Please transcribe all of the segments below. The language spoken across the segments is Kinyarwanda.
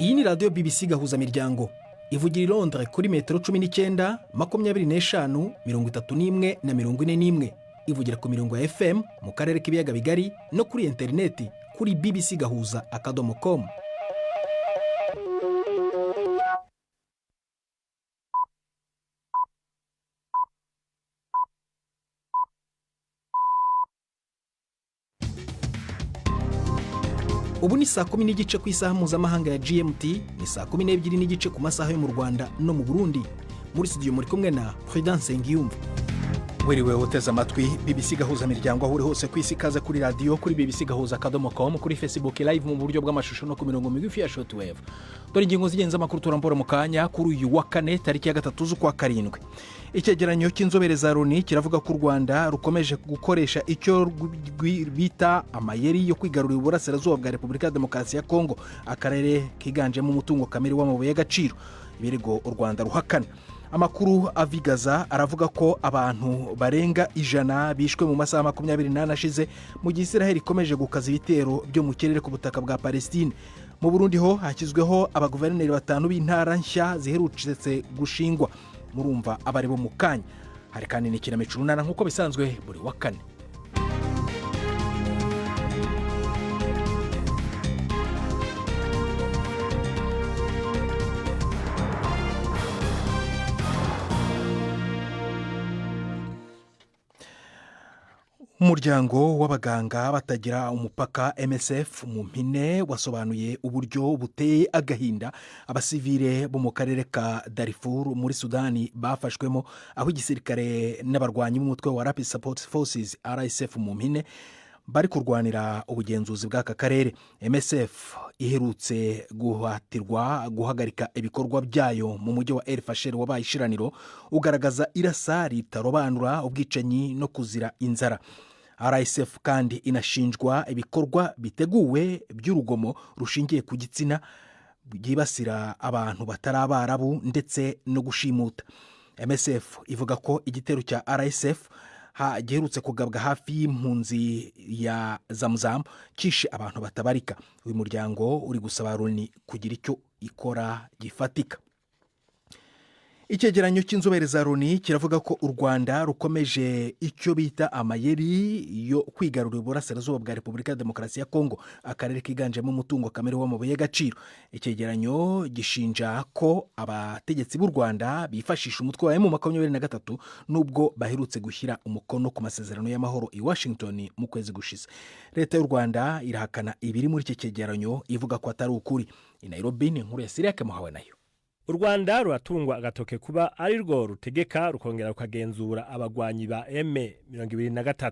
Iyi ni radiyo BBC gahuza miryango ivugira i Londres kuri metero 19, 25, 31 na 41. Ivugira ku mirongo ya FM mu karere k'ibiyaga bigari no kuri interineti kuri bbcgahuza.com. Ubu ni saa 10 n'igice ku isaha mpuzamahanga ya GMT, ni saa 12 n'igice ku masaha yo mu Rwanda no mu Burundi. Muri studio muri kumwe na Prudence Ngiyumva. Wiriwe uteze amatwi BBC gahuza miryango aho uri hose ku isi, kaze kuri radio kuri bbcgahuza.com, kuri Facebook live mu buryo bw'amashusho no ku mirongo migufi ya shortwave. Dore ingingo zigenza amakuru turambora mu kanya kuri uyu wa kane tariki ya 3 z'ukwa karindwi. Icyegeranyo cy'inzobere za Loni kiravuga ko u Rwanda rukomeje gukoresha icyo bita amayeri yo kwigarurira uburasirazuba bwa Repubulika ya Demokarasi ya Kongo, akarere kiganjemo umutungo kamere w'amabuye y'agaciro. Ibirego u Rwanda ruhakana. Amakuru avigaza aravuga ko abantu barenga 100 bishwe mu masaha 28 ashize mu gihe Israel ikomeje gukaza ibitero byo mu kirere ku butaka bwa Palestine. Mu Burundi ho hashyizweho abaguverineri 5 b'intara nshya ziherutse gushingwa. Murumva abari bo mu kanya. Hari kandi n'ikinamico runana nk'uko bisanzwe buri wa kane. Umuryango w'abaganga batagira umupaka MSF mu mpine wasobanuye uburyo buteye agahinda abasivile bo mu karere ka Darfur muri Sudani bafashwemo, aho igisirikare n'abarwanyi b'umutwe wa Rapid Support Forces RSF mu mpine bari kurwanira ubugenzuzi bw'aka karere. MSF iherutse guhatirwa guhagarika ibikorwa byayo mu mujyi wa El Fasher wabaye ishiraniro, ugaragaza irasa ritarobanura ubwicanyi no kuzira inzara. RSF kandi inashinjwa ibikorwa biteguwe by'urugomo rushingiye ku gitsina byibasira abantu batari abarabu ndetse no gushimuta. MSF ivuga ko igitero cya RSF giherutse kugabwa hafi y'impunzi ya Zamzam kishe abantu batabarika. Uyu muryango uri gusaba Loni kugira icyo ikora gifatika. Icyegeranyo cy'inzobere za Loni kiravuga ko u Rwanda rukomeje icyo bita amayeri yo kwigarurira uburasirazuba bwa Repubulika ya Demokarasi ya Kongo, akarere kiganjemo umutungo kamere w'amabuye y'agaciro. Icyegeranyo gishinja ko abategetsi b'u Rwanda bifashisha umutwe wa M23 nubwo baherutse gushyira umukono ku masezerano y'amahoro i Washington mu kwezi gushize. Leta y'u Rwanda irahakana ibiri muri iki cyegeranyo, ivuga ko atari ukuri. I Nairobi ni inkuru ya Siriake Muhawe nayo. U Rwanda ruratungwa agatoke kuba ari rwo rutegeka rukongera rukagenzura abagwanyi ba M23.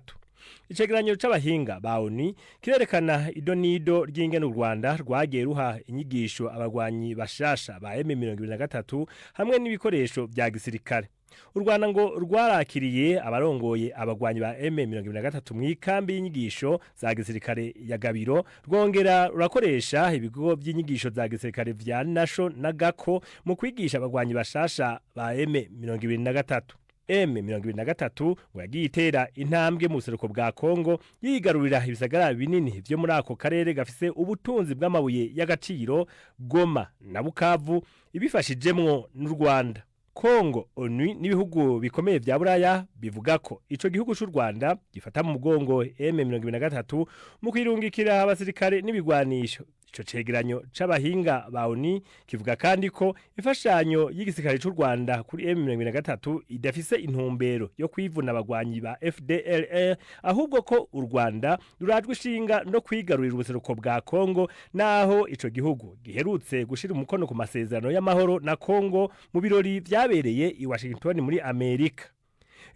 Icegeranyo c'abahinga ba ONU kirerekana idonido ry'ingene u Rwanda rwagiye ruha inyigisho abagwanyi bashasha ba M23 hamwe n'ibikoresho bya gisirikare. U Rwanda ngo rwarakiriye abarongoye abagwanyi ba M23 mu ikambi y'inyigisho za gisirikare ya Gabiro, rwongera rurakoresha ibigo by'inyigisho za gisirikare vya Nasho na Gako mu kwigisha abagwanyi bashasha ba M23. M23 ngo yagiye itera intambwe mu buseruko bwa Kongo yigarurira ibisagara binini byo muri ako karere gafise ubutunzi bw'amabuye y'agaciro, Goma na Bukavu, ibifashijemwo n'u Rwanda. Kongo, ONU n'ibihugu bikomeye vya Buraya bivuga ko ico gihugu c'u Rwanda gifata mu mugongo M23 mu kwirungikira abasirikare n'ibigwanisho. Ico cegeranyo c'abahinga ba ONU kivuga kandi ko imfashanyo y'igisirikare c'u Rwanda kuri M23 idafise intumbero yo kwivuna abagwanyi ba FDLR, ahubwo ko u Rwanda rurajwe ishinga no kwigarurira ubuseruko bwa Kongo, naho ico gihugu giherutse gushira umukono ku masezerano y'amahoro na Kongo mu birori vyabereye i Washington muri Amerika.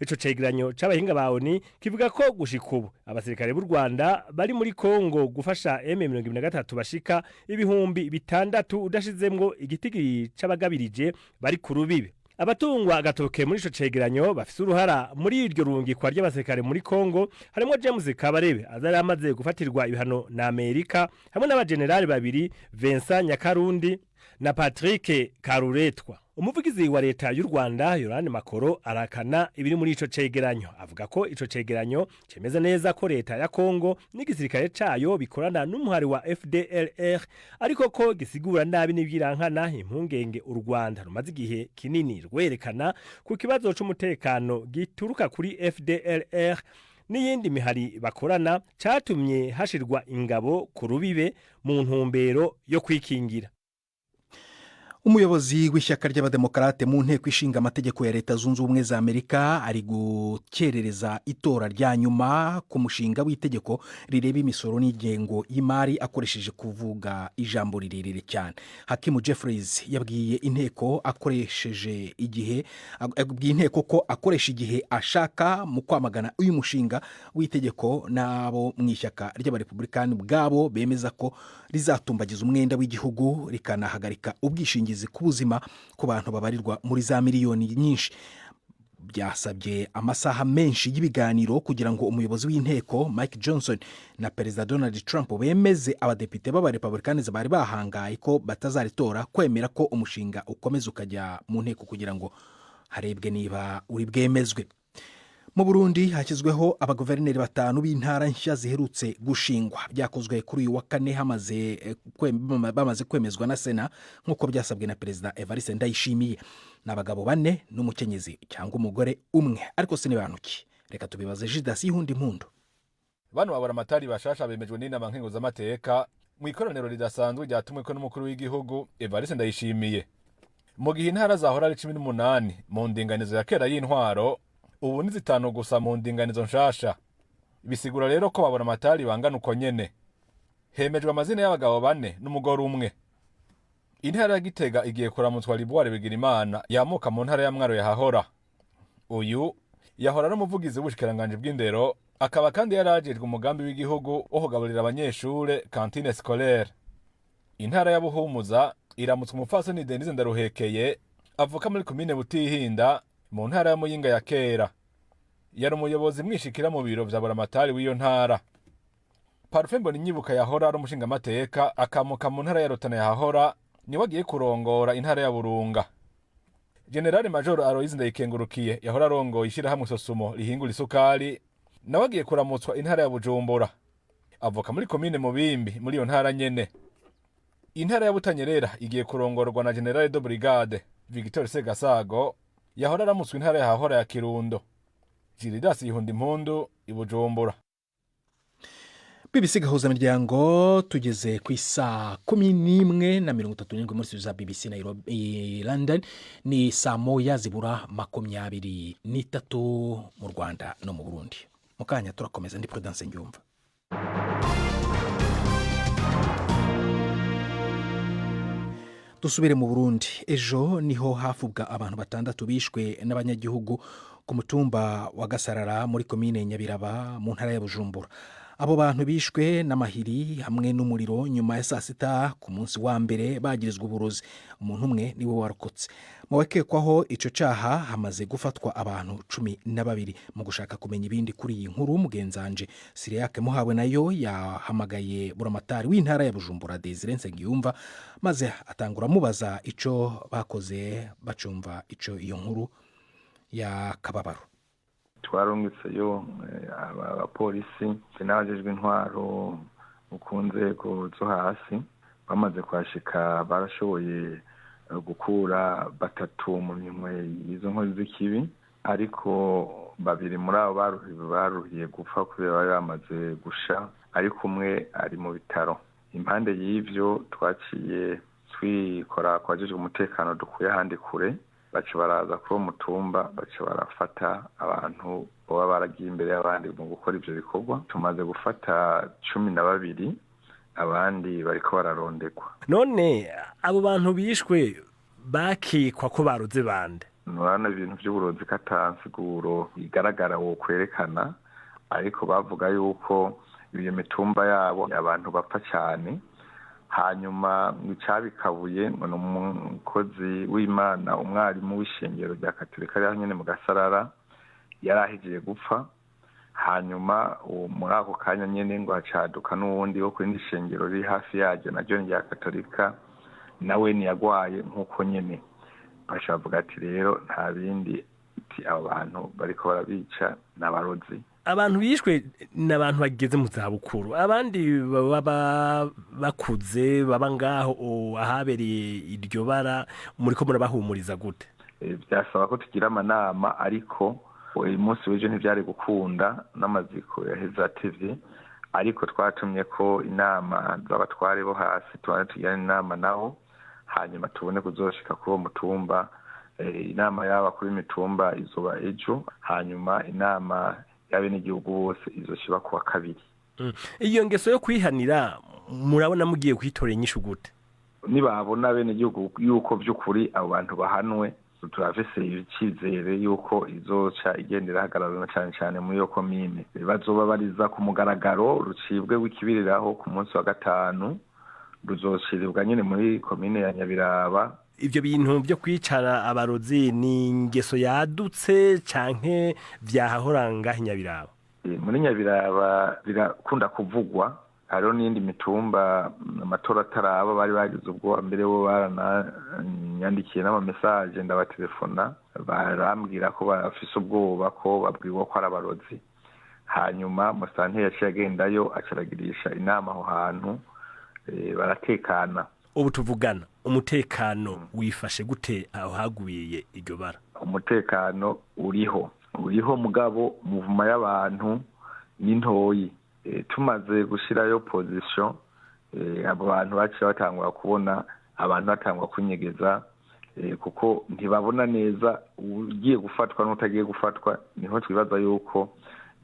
Ico cegeranyo c'abahinga ba ONU kivuga ko gushikubu abasirikare b'u Rwanda bari muri Kongo gufasha M23 bashika ibihumbi 6 udashizemwo igitigiri c'abagabirije bari ku rubibe. Abatungwa agatoke muri ico cegeranyo bafise uruhara muri iryo rungikwa ry'abasirikare muri Kongo harimo James Kabarebe azari amaze gufatirwa ibihano na Amerika, hamwe n'abagenerali babiri Vincent Nyakarundi na Patrick Karuretwa. Umuvugizi wa leta y'u Rwanda Yorane Makoro arakana ibiri muri ico cegeranyo, avuga ko ico cegeranyo cemeza neza ko leta ya Kongo n'igisirikare cayo bikorana n'umuhari wa FDLR, ariko ko gisigura nabi n'ibirankana impungenge u Rwanda rumaze igihe kinini rwerekana ku kibazo c'umutekano gituruka kuri FDLR n'iyindi mihari bakorana, catumye hashirwa ingabo ku rubibe mu ntumbero yo kwikingira. Umuyobozi w'ishyaka ry'abademokarate mu nteko ishinga amategeko ya Leta Zunze Ubumwe za Amerika ari gukerereza itora rya nyuma ku mushinga w'itegeko rireba imisoro n'ingengo y'imari akoresheje kuvuga ijambo rirerire cyane. Hakimu Jeffries yabwiye inteko ko akoresha igihe ashaka mu kwamagana uyu mushinga w'itegeko, n'abo mu ishyaka ry'abarepublikani bwabo bemeza ko rizatumbagiza umwenda w'igihugu rikanahagarika ubwishingizi ku buzima ku bantu babarirwa muri za miliyoni nyinshi. Byasabye amasaha menshi y'ibiganiro kugira ngo umuyobozi w'inteko Mike Johnson na Perezida Donald Trump bemeze abadepite b'abarepublikani bari bahangaye ko batazaritora kwemera ko umushinga ukomeza ukajya mu nteko kugira ngo harebwe niba uri bwemezwe. Mu Burundi hashyizweho abaguverineri 5 b'intara nshya ziherutse gushingwa. Byakozwe kuri uyu wa kane bamaze kwemezwa na Sena nk'uko byasabwe na Perezida Evariste Ndayishimiye. N'abagabo 4 n'umukenyezi cyangwa umugore umwe, ariko sinibanuki. Reka tubibaze Judas Ihundi Mpundu. Bano abaramatari bashasha bemejwe n'inama nkenguzamateka mu ikoraniro ridasanzwe ryatumweko n'umukuru w'igihugu Evariste Ndayishimiye. Mu gihe intara zahora ari 18 mu ndinganizo ya kera y'intwaro, ubu ni 5 gusa mu ndinganizo nshasha. Bisigura rero ko babona amatari bangana uko nyene. Hemejwe amazina y'abagabo 4 n'umugore umwe. Intara ya Gitega igiye kuramutswa Liboire Bigirimana yamuka mu ntara ya Mwaro yahahora. Uyu yahora n'umuvugizi w'ubushikiranganje bw'indero, akaba kandi yarajejwe umugambi w'igihugu wo kugaburira abanyeshure cantine scolaire. Intara ya Buhumuza iramutswa umupfasoni Denise Ndaruhekeye avuka muri komine Butihinda mu ntara ya Muyinga ya kera. Yari umuyobozi mwishikira mu biro vya buramatari w'iyo ntara. Parfait Mboninyibuka yahora ari umushinga amateka akamuka mu ntara ya Rutana yahahora, niwe agiye kurongora intara ya Burunga. General Major Aloise Ndayikengurukiye yahora arongoye ishirahamwe Sosumo rihingura isukari, nawe agiye kuramutswa intara ya Bujumbura. Avuka muri komine Mubimbi muri iyo ntara nyene. Intara ya Butanyerera igiye kurongorwa na General de Brigade Victor Segasago yahora aramutswe intara yahahora ya Kirundo. Jiridas Ihundi Mpundu, Ibujumbura. BBC gahuza miryango tugeze ku isa 11:37 muri za BBC Nairobi London, ni saa 1:23 mu Rwanda no mu Burundi. Mukanya turakomeza, ndi Prudence Ngiyumva. Dusubire mu Burundi. Ejo niho hafubwa abantu 6 bishwe n'abanyagihugu ku mutumba wa Gasarara muri komine Nyabiraba mu ntara ya Bujumbura. Abo bantu bishwe n'amahiri hamwe n'umuriro nyuma ya saa 6 ku munsi wa mbere bagirizwa uburozi. Umuntu umwe niwe warokotse. Mu bakekwaho ico caha hamaze gufatwa abantu 12. Mu gushaka kumenya ibindi kuri iyi nkuru, mugenzanje Siriake Muhawe nayo yahamagaye buramatari w'intara ya Bujumbura Desire Nsengiyumva, maze atangura mubaza ico bakoze bacumva ico iyo nkuru ya kababaro. Twarungitseyo abapolisi n'abajejwe intwaro ku nzego zo hasi, bamaze kwashika barashoboye gukura 3 mu minwe izo nkozi z'ikibi, ariko 2 muri abo baruhiye gupfa kubera bari bamaze gusha, ariko umwe ari mu bitaro. Impande y'ivyo twaciye twikora kwajejwe umutekano dukuye ahandi kure, baca baraza kuri mutumba, baca barafata abantu baba baragiye imbere y'abandi mu gukora ivyo bikorwa. Tumaze gufata 12, abandi bariko bararondekwa. None abo bantu bishwe bakikwa ko baruze bande? Nurana ibintu by'uburozi katansiguro igaragara wo kwerekana, ariko bavuga yuko iyo mitumba yabo abantu bapfa cyane. Hanyuma icabikabuye n'umukozi w'Imana, umwarimu w'ishengero rya Katolika rya nyene mu Gasarara, yarahigiye gupfa. Hanyuma muri ako kanya nyene ngo hacaduka n'uwundi wo kwindi shengero riri hafi yaje na John rya Katolika nawe ntiyagwaye nk'uko nyene bashavuga ati rero nta bindi abo bantu bariko barabica n'abarozi. Abantu bishwe n'abantu bageze mu zabukuru, abandi baba bakuze baba ngaho ahabereye iryo bara, muriko murabahumuriza gute? Byasaba ko tugira amanama, ariko uyu munsi w'ejo ntivyari gukunda, n'amaziko yaheze atevye, ariko twatumye ko inama z'abatware bo hasi tugirana inama naho, hanyuma tubone kuzoshika kuri uwo mutumba. Inama y'abakuru b'imitumba izoba ejo, hanyuma inama y'abenegihugu bose izoshiba kuwa kabiri. Iyo ngeso yo kwihanira murabona mugiye kwitorera inyishu gute? Nibabona abenegihugu yuko by'ukuri abo bantu bahanwe, turafise icyizere yuko izoca igendera hagararana cyane cyane muri yo komine. Bazoba bariza ku mugaragaro rucibwe w'ikibiriraho ku munsi wa gatanu, ruzoshirirwa nyine muri komine ya Nyabiraba. Ivyo bintu byo kwicara abarozi ni ingeso yadutse canke vyahahoranga Nyabiraba? Muri Nyabiraba birakunda kuvugwa, hariho n'indi mitumba amatora ataraba bari bagize ubwo mbere bo baranyandikiye n'amamesaje ndabatelefona, barambwira ko bafise ubwoba ko babwiwe ko ari abarozi. Hanyuma musanteri yaciye agendayo acaragirisha inama aho hantu, baratekana. Ubu tuvugana umutekano wifashe gute aho haguye iryo bara? Umutekano uriho mugabo muvuma y'abantu n'intoyi. Tumaze gushirayo position, abo bantu baciye batangura kubona abantu batangura kunyegeza, kuko ntibabona neza ugiye gufatwa n'utagiye gufatwa. Niho twibaza yuko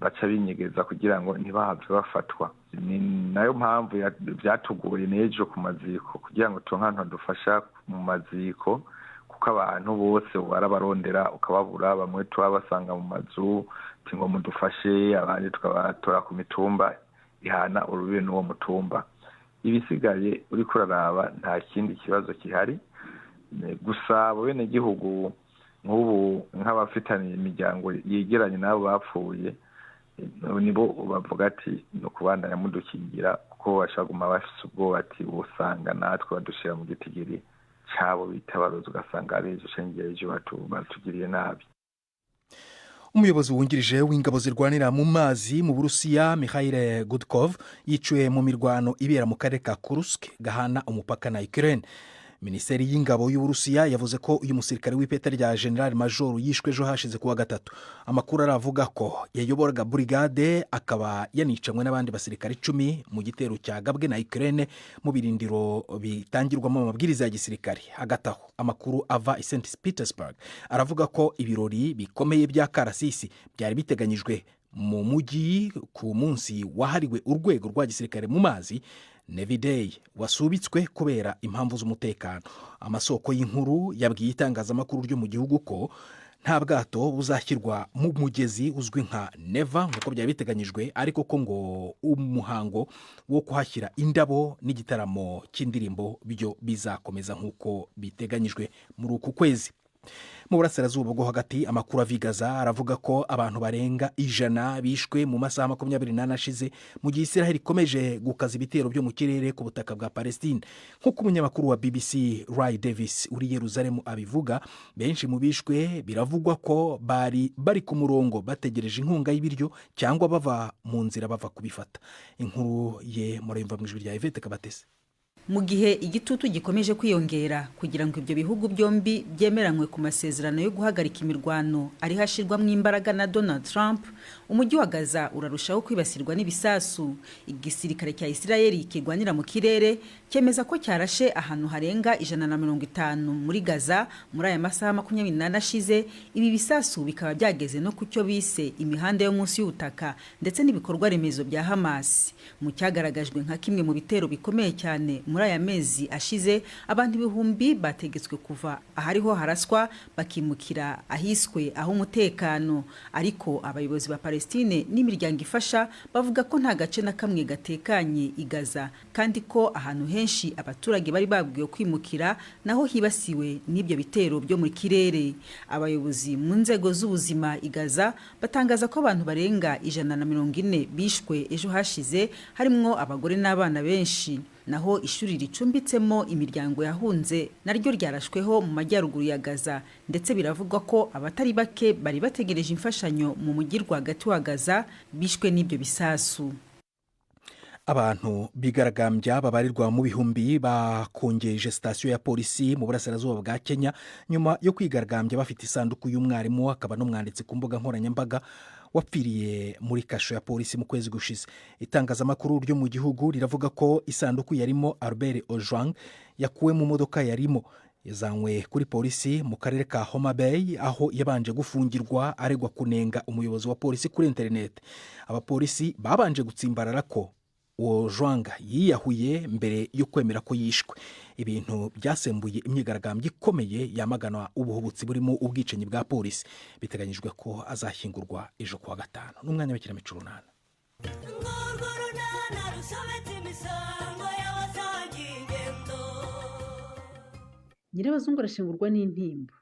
baca binyegeza kugira ngo ntibahave bafatwa. Ni nayo mpamvu byatugoye n'ejo ku maziko kugira ngo tunkanta dufasha mu maziko, kuko abantu bose barabarondera ukababura. Bamwe twabasanga mu mazu ngo mudufashe, abandi tukabatora ku mitumba ihana urubibe n'uwo mutumba. Ibisigaye uri kuraraba nta kindi kibazo kihari, gusa abo bene gihugu nk'ubu nk'abafitaniye imiryango yegeranye n'abo bapfuye, nibo bavuga ati no kubandanya mudukingira, kuko bashaguma bafise ubwoba ati usanga natwe badushira mu gitigiri cabo bitabaroza, ugasanga ari ejo cengiye ejo batugiriye nabi. Umuyobozi wungirije w'ingabo zirwanira mu mazi mu Burusiya Mikhail Gudkov yiciwe mu mirwano ibera mu karere ka Kursk gahana umupaka na Ukraine. Minisiteri y'ingabo y'Uburusiya yavuze ko uyu musirikare w'ipeta rya General Major yishwe ejo hashize kuwa gatatu. Amakuru aravuga ko yayoboraga brigade akaba yanicamwe n'abandi basirikare 10 mu gitero cyagabwe na Ukraine mu birindiro bitangirwamo amabwiriza ya gisirikare. Hagataho amakuru ava i St Petersburg aravuga ko ibirori bikomeye bya karasisi byari biteganyijwe mu mujyi ku munsi wahariwe urwego rwa gisirikare mu mazi Navy Day wasubitswe kubera impamvu z'umutekano. Amasoko y'inkuru yabwiye itangazamakuru ryo mu gihugu ko nta bwato buzashyirwa mu mugezi uzwi nka Neva nk'uko byari biteganyijwe, ariko ko ngo umuhango wo kuhashyira indabo n'igitaramo cy'indirimbo byo bizakomeza nk'uko biteganyijwe muri uku kwezi. Mu burasirazuba bwo hagati amakuru avigaza aravuga ko abantu barenga 100 bishwe mu masaha 28 ashize mu gihe Israel ikomeje gukaza ibitero byo mu kirere ku butaka bwa Palestine. Nk'uko umunyamakuru wa BBC Ray Davis uri Yerusalemu abivuga, benshi mu bishwe biravugwa ko bari ku murongo bategereje inkunga y'ibiryo cyangwa bava mu nzira bava kubifata. Inkuru ye murayumva mu ijwi rya Yvette Kabatesi. Mu gihe igitutu gikomeje kwiyongera kugira ngo ibyo bihugu byombi byemeranywe ku masezerano yo guhagarika imirwano ari hashirwamo imbaraga na Donald Trump, umujyi wa Gaza urarushaho kwibasirwa n'ibisasu. Igisirikare cya Israel kigwanira mu kirere cyemeza ko cyarashe ahantu harenga 150 muri Gaza muri aya masaha 28 ashize. Ibi bisasu bikaba byageze no ku cyo bise imihanda yo munsi y'ubutaka ndetse n'ibikorwa remezo bya Hamas. Mu cyagaragajwe nka kimwe mu bitero bikomeye cyane muri aya mezi ashize, abantu ibihumbi bategetswe kuva ahariho haraswa bakimukira ahiswe aho umutekano. Ariko abayobozi ba Palestine n'imiryango ifasha bavuga ko nta gace na kamwe gatekanye i Gaza, kandi ko ahantu henshi abaturage bari babwiwe kwimukira naho hibasiwe n'ibyo bitero byo mu kirere. Abayobozi mu nzego z'ubuzima i Gaza batangaza ko abantu barenga 140 bishwe ejo hashize, harimo abagore n'abana benshi. naho ishuri ricumbitsemo imiryango yahunze naryo ryarashweho mu majyaruguru ya Gaza, ndetse biravugwa ko abatari bake bari bategereje imfashanyo mu mujyi rwagati wa Gaza bishwe n'ibyo bisasu. Abantu bigaragambya babarirwa mu bihumbi bakongeje sitasiyo ya polisi mu burasirazuba bwa Kenya nyuma yo kwigaragambya bafite isanduku y'umwarimu akaba n'umwanditsi ku mbuga nkoranyambaga wapfiriye muri kasho ya polisi mu kwezi gushize. Itangazamakuru ryo mu gihugu riravuga ko isanduku yarimo Albert Ojwang yakuwe mu modoka yarimo, yazanywe kuri polisi mu karere ka Homa Bay aho yabanje gufungirwa aregwa kunenga umuyobozi wa polisi kuri internet. Abapolisi babanje gutsimbarara ko Ojwang yiyahuye mbere yo kwemera ko yishwe. Ibintu byasembuye imyigaragambyo ikomeye yamagana ubuhubutsi burimo ubwicanyi bwa polisi. Biteganyijwe ko azashyingurwa ejo kuwa gatanu n'umwanya w'Ikinamico Runana. Nyirabazungu arashingurwa n'intimba.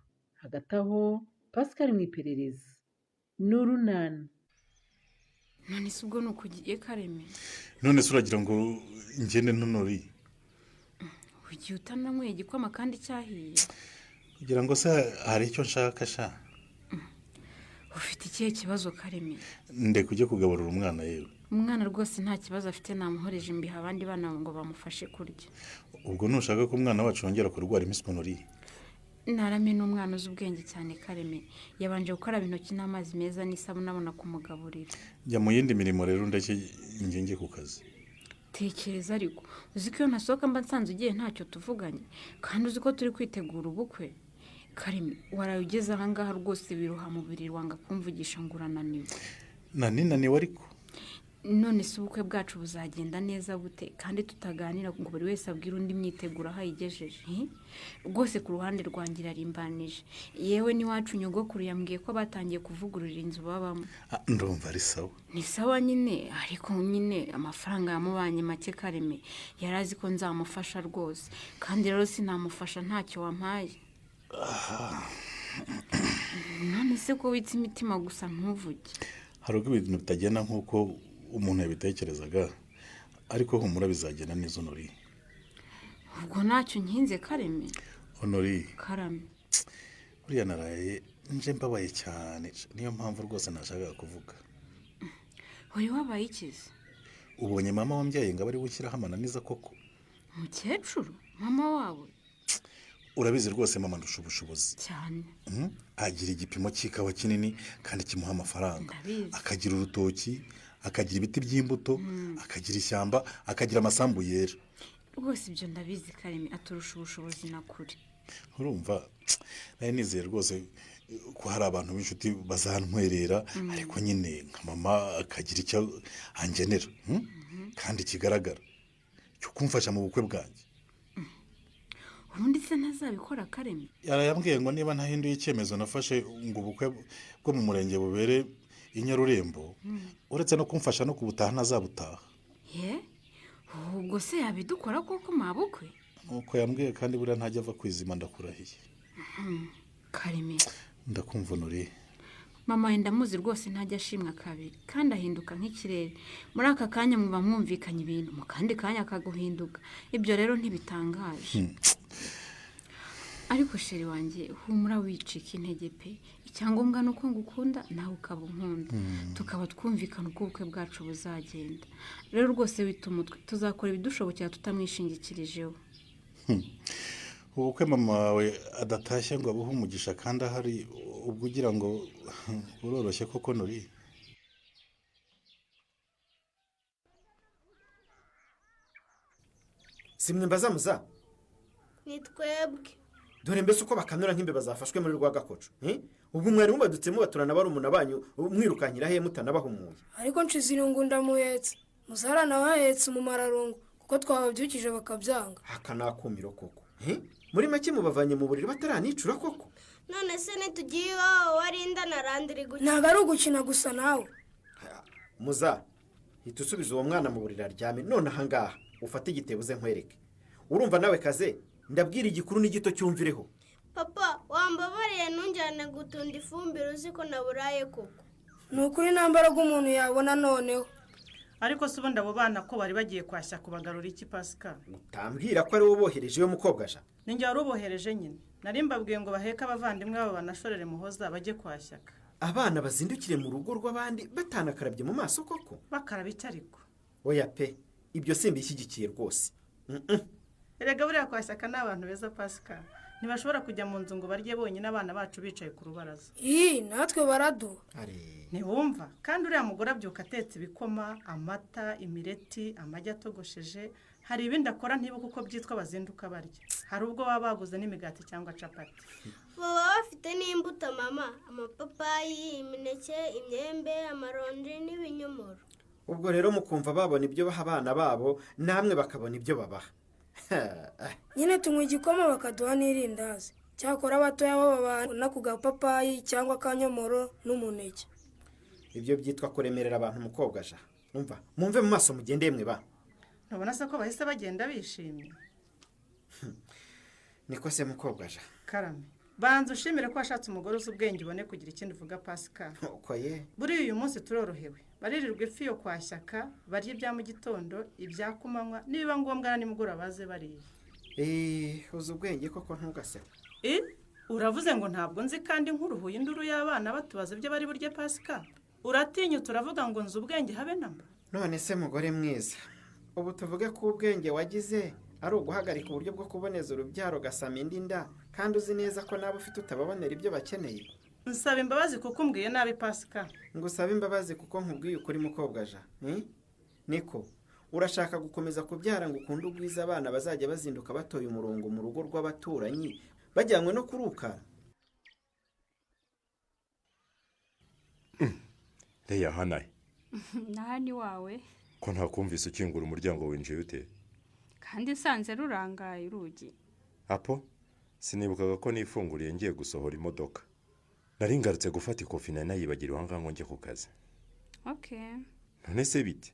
Hagati aho Pascal mu iperereza n'Urunana. None se ubwo nukugiye Kareme? None se uragira ngo ngende ntonori? Ugiye utananyweye igikoma kandi cyahiye. Kugira ngo se hari icyo nshaka sha. Ufite ikihe kibazo Kareme? Nde kujye kugaburira umwana yewe. Umwana rwose nta kibazo afite, namuhoreje imbiha abandi bana ngo bamufashe kurya. Ubwo nushaka ko umwana wacu yongera kurwara imisonori? Narame n'umwana uzi ubwenge cyane Kareme. Yabanje gukaraba intoki n'amazi meza n'isabune abona kumugaburira. Jya mu yindi mirimo rero ndake njye ku kazi. Tekereza ariko uzi ko iyo nasohoka mba nsanze ugiye ntacyo tuvuganye, kandi uzi ko turi kwitegura ubukwe. Kareme waraye ugeze aha ngaha rwose biruha mu buriri wanga kumvugisha ngo urananiwe. Naniwe ariko. None se ubukwe bwacu buzagenda neza bute kandi tutaganira ngo buri wese abwira undi myitegura aho yigejeje? Rwose ku ruhande rwanjye rarimbanije. Yewe n'iwacu nyogokuru yambwiye ko batangiye kuvugururira inzu babamo. Ndumva ari sawa. Ni sawa nyine, ariko nyine amafaranga yamubanye make Kareme. Yarazi ko nzamufasha rwose, kandi rero sinamufasha ntacyo wampaye. None se ko witse imitima gusa ntuvuge? Hari ubwo ibintu bitagenda nk'uko umuntu yabitekerezaga, ariko humura bizagenda neza Honori. Ubwo ntacyo nkinze Kareme? Honori. Karame. Uriya naraye nje mbabaye cyane, niyo mpamvu rwose nashakaga kuvuga. Wari wabaye ikize? Ubonye mama wambyaye ngo abari gushyiraho amananiza koko? Umukecuru? Mama wawe? Urabizi rwose mama ndusha ubushobozi cyane. Agira igipimo cy'ikawa kinini kandi kimuha amafaranga. Akagira urutoki, akagira ibiti by'imbuto, akagira ishyamba, akagira amasambu yera. Rwose ibyo ndabizi Kareme, aturusha ubushobozi nakuri. Urumva nayo nizeye rwose ko hari abantu b'inshuti bazantwerera, ariko nyine nka mama akagira icyo angenera kandi kigaragara cyo kumfasha mu bukwe bwanjye. Ubundi se ntazabikora Kareme? Yarayambwiye ngo niba ntahinduye icyemezo nafashe ngo ubukwe bwo mu murenge bubere i Nyarurembo, uretse no kumfasha no kubutaha ntazabutaha. Ubwo se yabidukora koko mabukwe? Nuko yambwiye kandi buriya ntajya ava kwizima ndakurahiye. Kareme ndakumva Honori. Mama ndamuzi rwose ntajya ashimwa kabiri kandi ahinduka nk'ikirere. Muri aka kanya muba mwumvikanye ibintu, mu kandi kanya akaguhinduka. Ibyo rero ntibitangaje. Ariko sheri wanjye humura wicika intege pe. Icyangombwa nuko ngukunda nawe ukaba unkunda. Tukaba twumvikana uko ubukwe bwacu buzagenda. Rero rwose wita umutwe, tuzakora ibidushobokera tutamwishingikirijeho. Ubukwe mama wawe adatashye ngo abuhe umugisha kandi ahari, ubwo ugira ngo uroroshye koko Honori. Simwe mbazamuza? Ni twebwe. Dore mbese uko bakanura nk'imbeba zafashwe muri Rwagakoco. Ubwo mwari mubadutsemo baturana barumuna banyu mwirukanyira he mutanabahumuye. Ariko nshize irungu ndamuhetse. Muzara nawe ahetse umumararungu kuko twababyukije bakabyanga. Aka nakumiro koko. Muri make mubavanye mu buriri bataranicura koko. None se nitugiye iwawe warinda narandiri gukina. Ntago ari ugukina gusa nawe. Muza, hitusubiza uwo mwana mu buriri aryame none ahangaha ufate igitebo ze nkwereke. Urumva nawe kaze ndabwira igikuru n'igito cyumvireho. Papa wambabariye ntunjyane gutunda ifumbire uzi ko naburaye koko. Nukuri nambara umuntu yabona noneho. ariko se ubundi abo bana ko bari bagiye kwashya kubagarura iki Pascal? utambwira ko ari wowe bohereje yo mukobwa aja? Ninjye wari ubohereje nyine. Nari mbabwiye ngo baheke abavandimwe babo banashorere Muhoza bajye kwashyaka. Abana bazindukire mu rugo rw'abandi batanakarabye mu maso koko? Bakaraba iki ariko? Oya pe, ibyo simbishyigikiye rwose. Erega buriya kwashyaka n'abantu beza Pascal. Ntibashobora kujya mu nzu ngo barye bonyine abana bacu bicaye ku rubaraza. Natwe baradu. Ntiwumva kandi uriya mugore abyuka atetse ibikoma, amata, imireti, amagi atogosheje. Hari ibindi akora ntibuka uko byitwa bazinduka barya. Hari ubwo baba baguze n'imigati cyangwa capati. Baba bafite n'imbuto mama, amapapayi, imineke, imyembe, amaronji n'ibinyomoro. Ubwo rero mukumva babona ibyo baha abana babo, namwe bakabona ibyo babaha. Nyine tunywa igikoma bakaduha n'irindazi. Cyakora abatoya bo babana ku gapapayi cyangwa akanyomoro n'umuneke. Ibyo byitwa kuremerera abantu mukobwa aja. Umva, mumve mu maso mugendeye mwe ba. Ntubona se ko bahise bagenda bishimye? Niko se mukobwa aja. Karame, banza ushimire ko washatse umugore uzi ubwenge ubone kugira ikindi uvuga Pascal. Uko ye. Buri uyu munsi turorohewe. Baririrwa ifi yo kwashyaka, barya ibya mu gitondo, ibya kumanywa, nibiba ngombwa nimugura baze bariye. Uzi ubwenge koko ntugase. Uravuze ngo ntabwo nzi kandi nkuruhuye induru y'abana batubaza ibyo bari burye Pascal. Uratinya turavuga ngo nzi ubwenge habe namba. None se mugore mwiza, ubu tuvuge ko ubwenge wagize ari uguhagarika uburyo bwo kuboneza urubyaro gasama indi nda, kandi uzi neza ko nabo ufite utababonera ibyo bakeneye. Nsaba imbabazi kuko umbwiye nabi Pascal. Ngo usaba imbabazi kuko nkubwiye ukuri mukobwa aja. Niko urashaka gukomeza kubyara ngo ukunde ugwiza abana bazajya bazinduka batoye umurongo mu rugo rw'abaturanyi bajyanywe no kuruka. Leya hanaye. Nahani wawe. Ko ntakumvise ukingura umuryango winjiye ute? Kandi sanze rurangaye urugi. Apo sinibukaga ko nifunguriye ngiye gusohora imodoka. Nari ngarutse gufata ikofi nayibagiriwe ahangaho njye ku kazi. Okay. None se bite?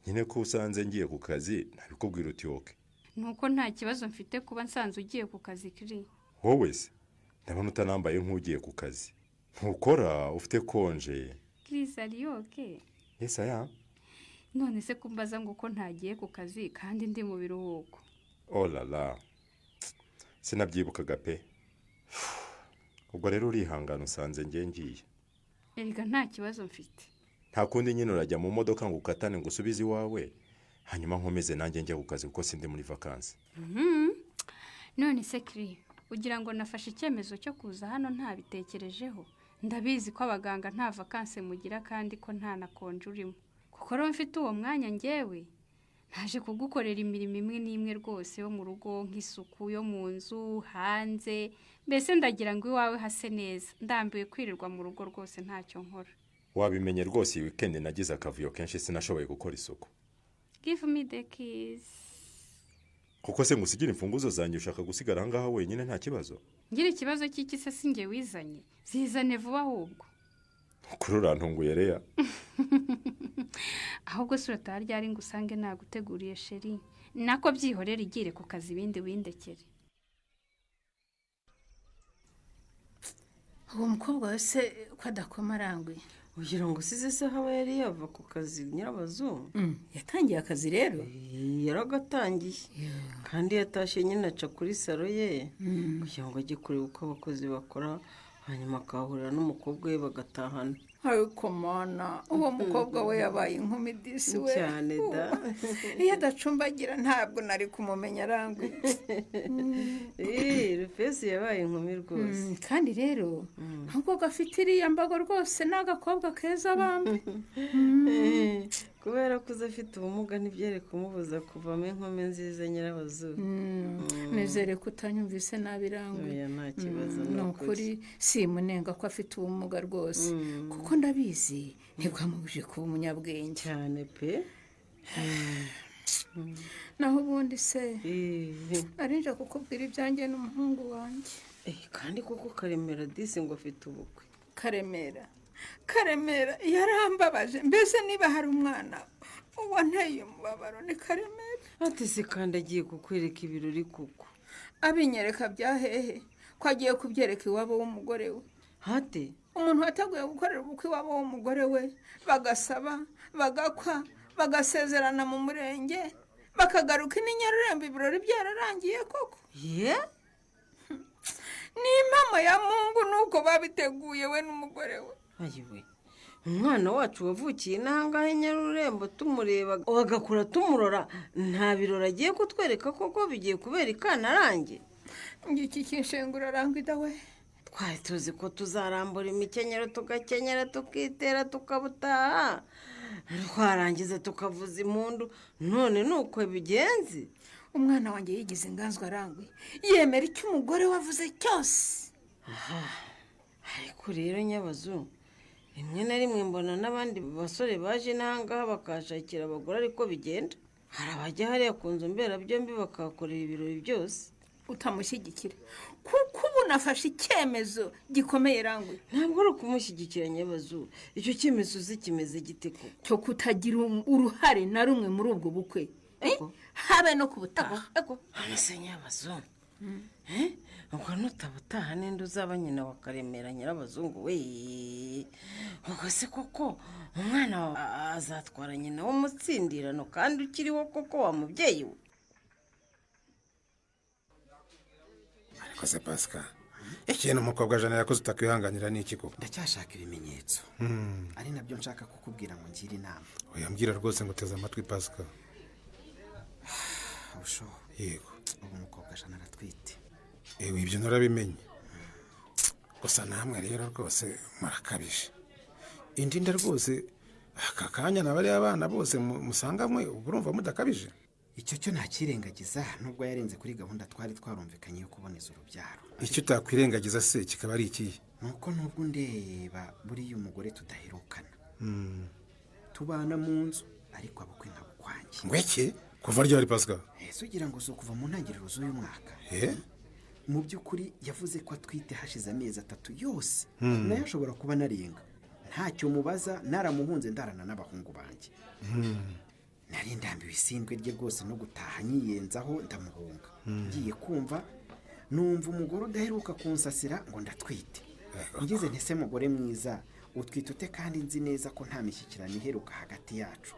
Nyine ko usanze ngiye ku kazi nabikubwira uti oke. Nuko nta kibazo mfite kuba nsanze ugiye ku kazi kiri. Wowe se ndabona utanambaye nk'ugiye ku kazi. Ntukora ufite konje. Chris ari okay? Yes aya. None se kumbaza ngo ko ntagiye ku kazi kandi ndi mu biruhuko. Oh la la. Sinabyibukaga pe. Ubwo rero urihangana usanze ngiye. Erega nta kibazo mfite. Nta kundi nyine urajya mu modoka ngo ukatane ngo usubize iwawe. Hanyuma nkomeze nanjye njya ku kazi kuko sindi muri vacances. None se Chris, ugira ngo nafashe icyemezo cyo kuza hano ntabitekerejeho. Ndabizi ko abaganga nta vacances mugira kandi ko nta nakonje urimo. Kuko rero mfite uwo mwanya ngewe. Naje kugukorera imirimo imwe n'imwe rwose yo mu rugo nk'isuku yo mu nzu, hanze. Mbese ndagira ngo iwawe hase neza. Ndambiwe kwirirwa mu rugo rwose ntacyo nkora. Wabimenye rwose iyi weekend nagize akavuyo kenshi sinashoboye gukora isuku. Give me the keys. Kuko se ngusigira imfunguzo zanjye ushaka gusigara ahangaha wenyine nta kibazo? Ngira ikibazo cy'iki se singe wizanye. Zizane vuba ahubwo. Kururantunguye reya. Ahubwo sura taryari ngusange naguteguriye sheri. Nako byihorera igire ku kazi ibindi windekere. Uwo mukobwa wese ko adakoma arangwe. Ugira ngo size se haba yari yava ku kazi Nyirabazungu. Yatangiye akazi rero? Yaragatangiye. Kandi yatashye nyine aca kuri salo ye kugira ngo ajye kureba uko abakozi bakora, hanyuma akahurira n'umukobwa we bagatahana. Ariko mana uwo mukobwa we yabaye inkumi disi we. Cyane da. Iyo adacumbagira ntabwo nari kumumenya arangwe. Rufesi yabaye inkumi rwose. Kandi rero ntabwo gafite iriya mbago rwose n'agakobwa keza bambe. Kubera ko uzafite ubumuga ntibyere kumubuza kuvamo inkumi nziza Nyirabazungu. Nizere ko utanyumvise nabi rangwe. Oya nta kibazo nukuri simunenga ko afite ubumuga rwose. Kuko ndabizi ntibwamubuje kuba umunyabwenge cyane pe. Naho ubundi se arinja kukubwira ibyanjye n'umuhungu wanjye. Kandi kuko Karemera disi ngo afite ubukwe. Karemera yarambabaje. Mbese niba hari umwana wanteye umubabaro ni Karemera. Ati se kandi agiye kukwereka ibirori kuko. Abinyereka byahehe ko agiye kubyereka iwabo w'umugore we. Hate umuntu wateguye gukorera ubukwe iwabo w'umugore we bagasaba bagakwa bagasezerana mu murenge bakagaruka i Nyarurembo ibirori byararangiye koko. ye ni impamo ya Mungu nuko babiteguye we n'umugore we. ayiwe umwana wacu wavukiye n'ahangaha i Nyarurembo tumureba bagakura tumurora nta birori agiye kutwereka koko bigiye kubera ikanarange. Ngiki kinshengura Rangwida we. twari tuzi ko tuzarambura imikenyero tugakenyera tukitera tukabutaha twarangiza tukavuza impundu none nuko bigenze. Umwana wanjye yigize inganzwa Rangwi yemera icyo umugore wavuze cyose. ariko rero Nyabazu rimwe na rimwe mbona n'abandi basore baje n'ahangaha bakahashakira abagore ariko bigenda. hari abajya hariya ku nzu mberabyombi bakahakorera ibirori byose. Utamushyigikira kuko ubu nafashe icyemezo gikomeye Rangwi. ntabwo ari ukumushyigikira Nyabazu, icyo cyemezo uzi kimeze gite ko cyo kutagira uruhare na rumwe muri ubwo bukwe habe no kubutaha. ese Nyabazu ubwo nutabutaha ninde uzaba nyina wa Karemera Nyirabazungu we? ubwo se koko umwana azatwara nyina w'umutsindirano kandi ukiriho koko wa mubyeyi we? ariko se Pasika ikintu umukobwa Jana yakoze utakwihanganira ni iki koko? ndacyashaka ibimenyetso ari nabyo nshaka kukubwira ngo ngire inama. uyambwira rwose ngo uteze amatwi Pasika. usho yego ubu umukobwa Jana aratwite. ibyo narabimenye gusa namwe rero rwose murakabije. indi nda rwose aka kanya n'abariya abana bose musanganywe urumva mudakabije? icyo cyo ntakirengagiza nubwo yarenze kuri gahunda twari twarumvikanye yo kuboneza urubyaro. icyo utakwirengagiza se kikaba ari ikihe? nuko nubwo ndeba buriya umugore tudaherukana tubana mu nzu ariko abukwe nkabukwanjye. ngweke kuva ryari Pasika? ese ugira ngo zo kuva mu ntangiriro z'uyu mwaka. mu by'ukuri yavuze ko atwite hashize amezi 3 yose. nayo ashobora kuba narenga ntacyo mubaza naramuhunze ndarana n'abahungu banjye. nari ndambiwe isindwe rye rwose no gutaha nyiyenzaho ndamuhunga. ngiye kumva numva umugore udaheruka kunsasira ngo ndatwite. ngize ntese mugore mwiza utwite ute kandi nzi neza ko nta mishyikirano iheruka hagati yacu.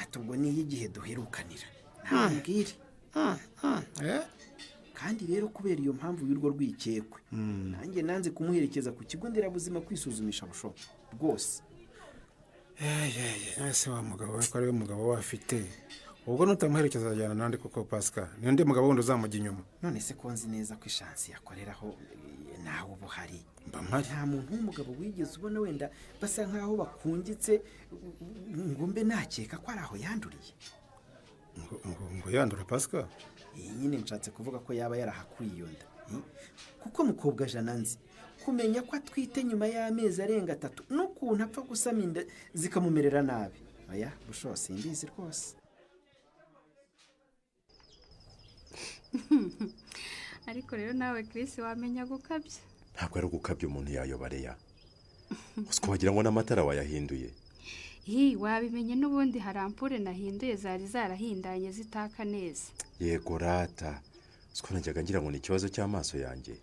atubwo niyo igihe duherukanira ntambwire. kandi rero kubera iyo mpamvu y'urwo rwikekwe nanjye nanze kumuherekeza ku kigo nderabuzima kwisuzumisha bushoboka rwose. ese wa mugabo we ko ari we mugabo we afite ubwo nutamuherekeza ajyana nandi koko Pasika n'undi mugabo wundi uzamujya inyuma. none se ko nzi neza ko ishansi yakoreraho nawe uba uhari. mpari nta muntu w'umugabo wigeze ubona wenda basa nk'aho bakungitse ngo mbe nakeka ko ari aho yanduriye. ngo yandura Pasika? iyi nyine nshatse kuvuga ko yaba yarahakuye iyo nda kuko mukobwa Jana nzi kumenya ko atwite nyuma y'amezi arenga 3 n'ukuntu apfa gusama inda zikamumerera nabi. oya busho simbizi rwose. ariko rero nawe Chris wamenya gukabya. ntabwo ari ugukabya umuntu yayobareya usiko wagira ngo n'amatara wayahinduye. wabimenye n'ubundi hari ampure nahinduye zari zarahindanye zitaka neza. yego rata usiko najyaga ngira ngo ni ikibazo cy'amaso yanjye.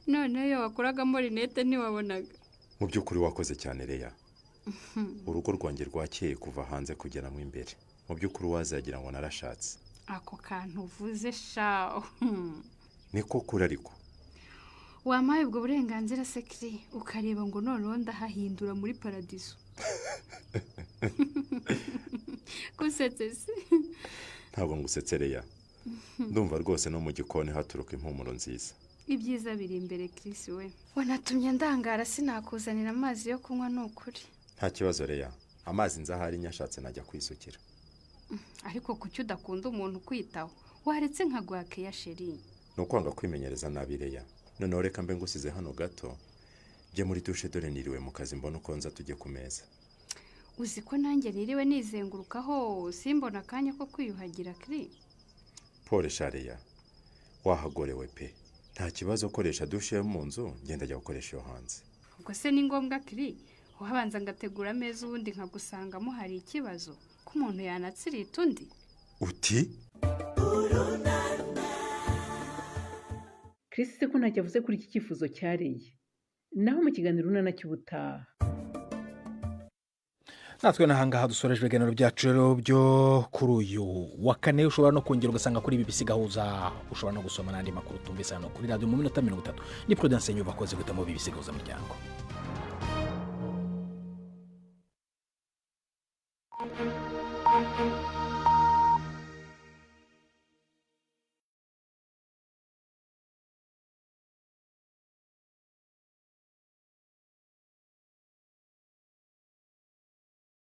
noneho iyo wakuragamo rinete ntiwabonaga. mu by'ukuri wakoze cyane Leya. urugo rwanjye rwakeye kuva hanze kugera mu imbere. mu by'ukuri wazagira ngo narashatse. ako kantu uvuze shaho. niko kuri ariko wampaye ubwo burenganzira Sekiri ukareba ngo noneho ndahahindura muri paradiso. gusetse se? ntabwo ngusetse Leya. ndumva rwose no mu gikoni haturuka impumuro nziza. ibyiza biri imbere Chris we. wanatumye ndangara sinakuzanira amazi yo kunywa n'ukuri. nta kibazo Leya, amazi nzahari nyashatse najya kwisukira. ariko kuki udakunda umuntu kwitaho waretse nkaguha keya sheri? nukwanga kwimenyereza nabi Leya. noneho reka mbe ngusize hano gato njye muri dushe dore niriwe mu kazi mbona uko nza tujye ku meza. uzi ko nanjye niriwe nizengurukaho simbona akanya ko kwiyuhagira Kri. Pole Shareya wahagorewe pe. nta kibazo koresha dushe mu nzu ngenda jya gukoresha yo hanze. ubwo se ni ngombwa Kri wabanza ngategura ameza ubundi nkagusangamo hari ikibazo ko umuntu yanatsirita undi? uti Chris se ko ntacyo avuze kuri iki cyifuzo cyareye naho mu kiganiro urunana cy'ubutaha. natwe n'ahangaha dusoreje ibiganiro byacu rero byo kuri uyu wa kane. ushobora no kongera ugasanga kuri BBC Gahuza, ushobora no gusoma n'andi makuru tumvise hano kuri radiyo mu minota 30. ni Prudence Nyuba akoze guhitamo BBC Gahuza Miryango.